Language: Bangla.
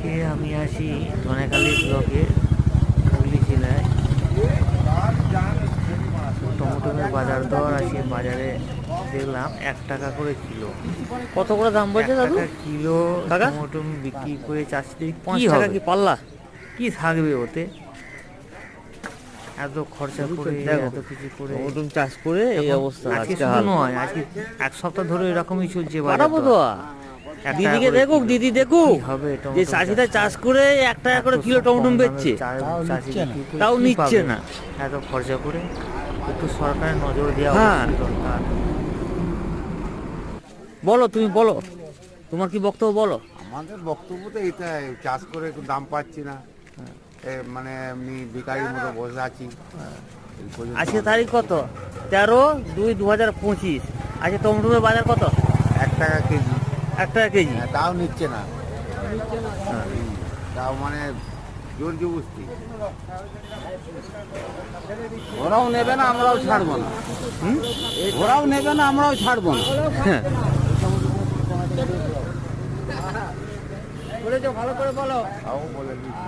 আজকে আমি আসি ধনেখালি ব্লকে হুগলি জেলায়। টমেটোমের বাজার দর আসি বাজারে দেখলাম 1 টাকা করে কিলো। কত করে দাম বলছে দাদু? 1 টাকা কিলো কাকা টমেটো বিক্রি করে চাষিদের কি 5 টাকা হবে, কি পাল্লা? কি থাকবে ওতে? এত খরচা করে দেখো, এত কিছু করে টমেটো চাষ করে এই এখন অবস্থা আজকে আজকে শুধু হাল। নয়, আজকে 1 সপ্তাহ ধরে এরকমই চলছে বাজার পাঠাবো দর। তো 1 টাকা দিদিকে করে দেখুক, কিলো। দিদি কি দেখুক হবে যে টমেটো চাষিটা চাষ চাষ করে 1 টাকা করে এত কিলো কম টমেটো দামে বেচছে, চাষি বিক্রি করে তাও কি নিচ্ছে পাবে? না। এত খরচা করে একটু সরকারের নজর দেওয়া হ্যাঁ। অবশ্যই দরকার। বলো, তুমি বলো, তোমার কি বক্তব্য বলো। আমাদের বক্তব্য তো এইটাই, চাষ করে একটু দাম পাচ্ছি না, মানে এমনি ভিখারির মতো বসে আছি। এই পর্যন্ত আজকে তারিখ কত? 13/2/2025। আজকে টমেটোর বাজার কত? 1 টাকা কেজি। 1 টাকা কেজি। তাও নিচ্ছে না। তাও মানে জোর জবস্তি। ওরাও নেবে না, আমরাও ছাড়বো না। ওরাও নেবে না, আমরাও ছাড়বো না। হ্যাঁ। তাও বলে দিচ্ছি।